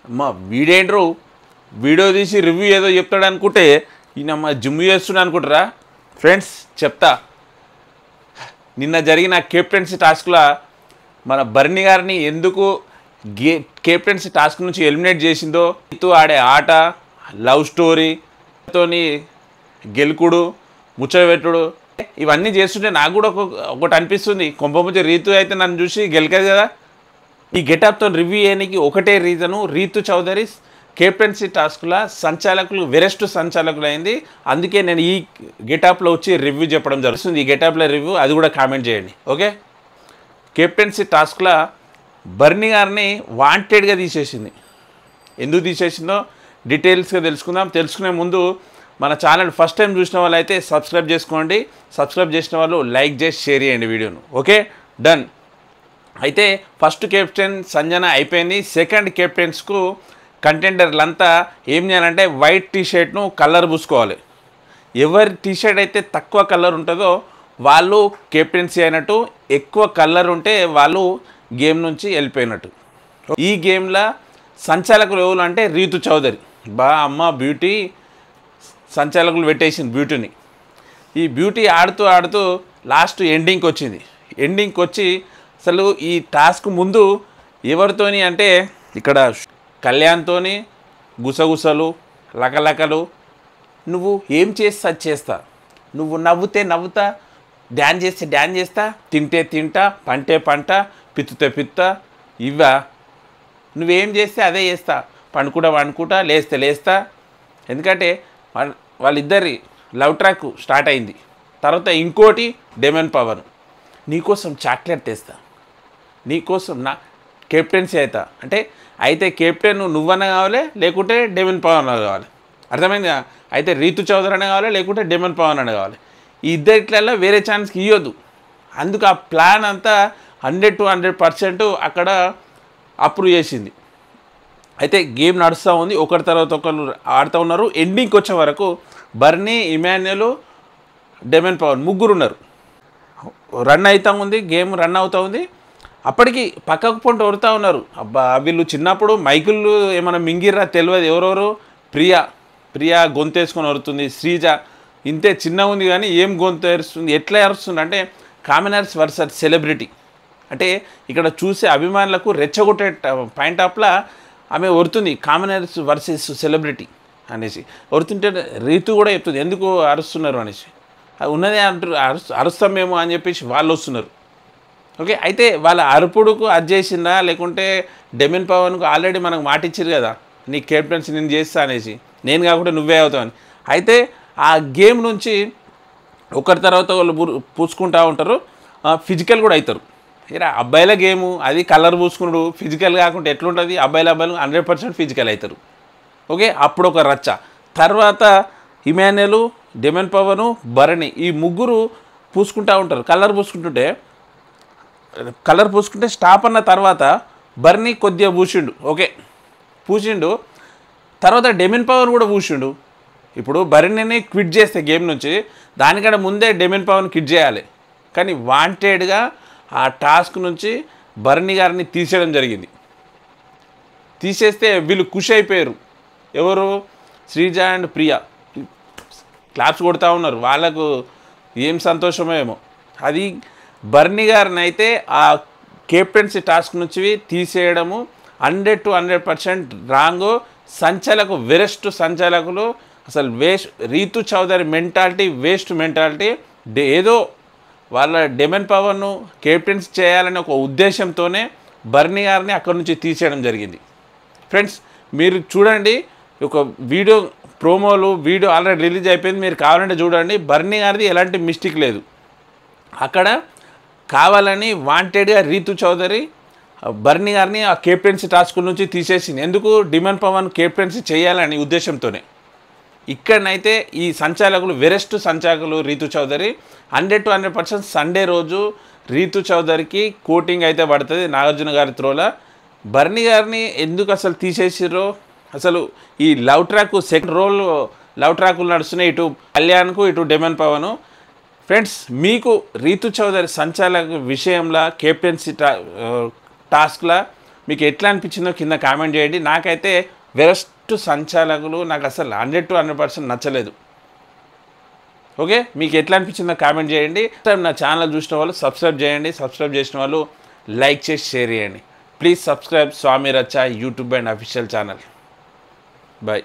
అమ్మా వీడేంట్రు వీడియో తీసి రివ్యూ ఏదో చెప్తాడు అనుకుంటే ఈయనమ్మ జిమ్ చేస్తున్నా అనుకుంటారా? ఫ్రెండ్స్ చెప్తా, నిన్న జరిగిన కెప్టెన్సీ టాస్క్లో మన బర్నీ గారిని ఎందుకు కెప్టెన్సీ టాస్క్ నుంచి ఎలిమినేట్ చేసిందో, రీతు ఆడే ఆట, లవ్ స్టోరీతోని గెలుకుడు, ముచ్చబెట్టుడు ఇవన్నీ చేస్తుంటే నాకు కూడా ఒకటి అనిపిస్తుంది, కొంపముంచి రీతు అయితే నన్ను చూసి గెలకదు కదా. ఈ గెటప్తో రివ్యూ చేయడానికి ఒకటే రీజను, రీతు చౌదరి కెప్టెన్సీ టాస్క్లో సంచాలకులు వెరెస్ట్ సంచాలకులు అయింది. అందుకే నేను ఈ గెటప్లో వచ్చి రివ్యూ చెప్పడం జరుగుతుంది. ఈ గెటప్లో రివ్యూ అది కూడా కామెంట్ చేయండి. ఓకే, కెప్టెన్సీ టాస్క్లో బర్నీ గారిని వాంటెడ్గా తీసేసింది. ఎందుకు తీసేసిందో డీటెయిల్స్గా తెలుసుకుందాం. తెలుసుకునే ముందు మన ఛానల్ ఫస్ట్ టైం చూసిన వాళ్ళు అయితే సబ్స్క్రైబ్ చేసుకోండి. సబ్స్క్రైబ్ చేసిన వాళ్ళు లైక్ చేసి షేర్ చేయండి వీడియోను. Okay done. అయితే ఫస్ట్ కెప్టెన్ సంజన అయిపోయింది. సెకండ్ కెప్టెన్స్కు కంటెండర్లంతా ఏం చేయాలంటే వైట్ టీషర్ట్ను కలర్ పూసుకోవాలి. ఎవరి టీషర్ట్ అయితే తక్కువ కలర్ ఉంటుందో వాళ్ళు కెప్టెన్సీ అయినట్టు, ఎక్కువ కలర్ ఉంటే వాళ్ళు గేమ్ నుంచి వెళ్ళిపోయినట్టు. ఈ గేమ్లో సంచాలకులు ఎవరు అంటే రీతు చౌదరి. అమ్మ బ్యూటీ సంచాలకులు పెట్టేసింది బ్యూటీని. ఈ బ్యూటీ ఆడుతూ ఆడుతూ లాస్ట్ ఎండింగ్కి వచ్చింది. ఎండింగ్కి వచ్చి అసలు ఈ టాస్క్ ముందు ఎవరితోని అంటే ఇక్కడ కళ్యాణ్తోని గుసగుసలు, లకలకలు, నువ్వు ఏం చేస్తా చేస్తా, నువ్వు నవ్వుతే నవ్వుతా, డ్యాన్స్ చేస్తే డ్యాన్స్ చేస్తా, తింటే తింటా, పంటే పంట, పిత్తుతే పిత్త, ఇవ్వా నువ్వేం చేస్తే అదే చేస్తా, పండుకుంటా, లేస్తే లేస్తా. ఎందుకంటే వాళ్ళిద్దరి లవ్ ట్రాక్ స్టార్ట్ అయింది. తర్వాత ఇంకోటి డెమన్ పవన్, నీకోసం చాక్లెట్ తెస్తా, నీకోసం నా కెప్టెన్సీ అవుతా అంటే అయితే కెప్టెన్ నువ్వన్నా కావాలి, లేకుంటే డెమన్ పవన్ అన్న కావాలి. అర్థమైందా? అయితే రీతు చౌదరి అన్న కావాలి, లేకుంటే డెమన్ పవన్ అన్న కావాలి. ఈ ఇద్దరిట్లలో వేరే ఛాన్స్కి ఇవ్వద్దు. అందుకు ఆ ప్లాన్ అంతా 100 to 100% అక్కడ అప్రూవ్ చేసింది. అయితే గేమ్ నడుస్తూ ఉంది, ఒకరి తర్వాత ఒకరు ఆడుతూ ఉన్నారు. ఎండింగ్కి వచ్చే వరకు బర్నీ, ఇమాన్యుల్, డెమన్ పవన్ ముగ్గురు ఉన్నారు. రన్ అవుతూ ఉంది, గేమ్ రన్ అవుతూ ఉంది. అప్పటికి పక్కకు పొంటి వరుతూ ఉన్నారు. అబ్బా వీళ్ళు చిన్నప్పుడు మైకులు ఏమైనా మింగిర్రా తెలియదు. ఎవరెవరు, ప్రియా గొంతేసుకొని వరుతుంది, శ్రీజ ఇంతే చిన్నగా ఉంది కానీ ఏం గొంతు ఏరుస్తుంది, ఎట్లా ఏరుస్తుంది అంటే కామనర్స్ వర్సెస్ సెలబ్రిటీ. అంటే ఇక్కడ చూసే అభిమానులకు రెచ్చగొట్టే పాయింట్ ఆఫ్లా ఆమె వరుతుంది, కామనర్స్ వర్సెస్ సెలబ్రిటీ అనేసి వరుతుంటే రీతు కూడా చెప్తుంది ఎందుకు అరుస్తున్నారు అనేసి. అది ఉన్నదే అంటారు, అరుస్తామేమో అని చెప్పేసి వాళ్ళు వస్తున్నారు. ఓకే, అయితే వాళ్ళ అరుపుడుకు అది చేసిందా, లేకుంటే డెమన్ పవన్కు ఆల్రెడీ మనకు మాట ఇచ్చారు కదా, నీ కెప్టెన్సీ నేను చేస్తా అనేసి, నేను కాకుండా నువ్వే అవుతావని. అయితే ఆ గేమ్ నుంచి ఒకరి తర్వాత వాళ్ళు పూసుకుంటూ ఉంటారు, ఫిజికల్ కూడా అవుతారు. ఇరా అబ్బాయిల గేము అది కలర్ పూసుకున్నాడు, ఫిజికల్ కాకుండా ఎట్లుంటుంది, అబ్బాయిలు 100% ఫిజికల్ అవుతారు. ఓకే, అప్పుడు ఒక రచ్చ. తర్వాత ఇమాన్యుల్, డెమన్ పవను, బర్నీ ఈ ముగ్గురు పూసుకుంటూ ఉంటారు. కలర్ పూసుకుంటే స్టాప్ అన్న తర్వాత బర్నీ కొద్దిగా పూసిండు. తర్వాత డెమన్ పవన్ కూడా పూసిండు. ఇప్పుడు బర్నీని క్విట్ చేస్తే గేమ్ నుంచి దానికంటే ముందే డెమన్ పవన్ క్విట్ చేయాలి. కానీ వాంటెడ్గా ఆ టాస్క్ నుంచి బర్నీ గారిని తీసేయడం జరిగింది. తీసేస్తే వీళ్ళు ఖుషి అయిపోయారు. ఎవరు, శ్రీజ అండ్ ప్రియా క్లాప్స్ కొడుతూ ఉన్నారు. వాళ్ళకు ఏం సంతోషమేమో. అది బర్నీ గారిని అయితే ఆ కెప్టెన్సీ టాస్క్ నుంచి తీసేయడము 100 to 100% రాంగు. సంచాలకు వెరెస్ట్ సంచాలకులు అసలు Rithu Chowdary mentality waste mentality. ఏదో వాళ్ళ డెమన్ పవర్ను కెప్టెన్సీ చేయాలనే ఒక ఉద్దేశంతోనే బర్నీ గారిని అక్కడి నుంచి తీసేయడం జరిగింది. ఫ్రెండ్స్ మీరు చూడండి, ఒక వీడియో ఆల్రెడీ రిలీజ్ అయిపోయింది, మీరు కావాలంటే చూడండి. బర్నీ గారిది ఎలాంటి మిస్టేక్ లేదు. అక్కడ కావాలని వాంటెడ్గా రీతు చౌదరి బర్నీ గారిని ఆ కెప్టెన్సీ టాస్క్ నుంచి తీసేసింది. ఎందుకు, డెమన్ పవన్ కెప్టెన్సీ చేయాలని ఉద్దేశంతోనే. ఇక్కడనైతే ఈ సంచాలకులు వెరెస్ట్ సంచాలకులు రీతు చౌదరి 100 to 100% సండే రోజు రీతు చౌదరికి కోటింగ్ అయితే పడుతుంది నాగార్జున గారి త్రోలా. బర్నీ గారిని ఎందుకు అసలు తీసేసిర్రో, అసలు ఈ లవ్ ట్రాక్ సెకండ్ లవ్ ట్రాకులు నడుస్తున్నాయి, ఇటు కళ్యాణ్కు ఇటు డెమన్ పవను. ఫ్రెండ్స్ మీకు రీతు చౌదరి సంచాలక విషయంలో కెప్టెన్సీ టాస్క్లో మీకు ఎట్లా అనిపించిందో కింద కామెంట్ చేయండి. నాకైతే వెరస్ట్ సంచాలకులు నాకు అసలు 100 to 100% నచ్చలేదు. ఓకే, మీకు ఎట్లా అనిపించిందో కామెంట్ చేయండి. నా ఛానల్ చూసిన వాళ్ళు సబ్స్క్రైబ్ చేయండి, సబ్స్క్రైబ్ చేసిన వాళ్ళు లైక్ చేసి షేర్ చేయండి. Please subscribe Swamy Racha YouTube and official channel. Bye.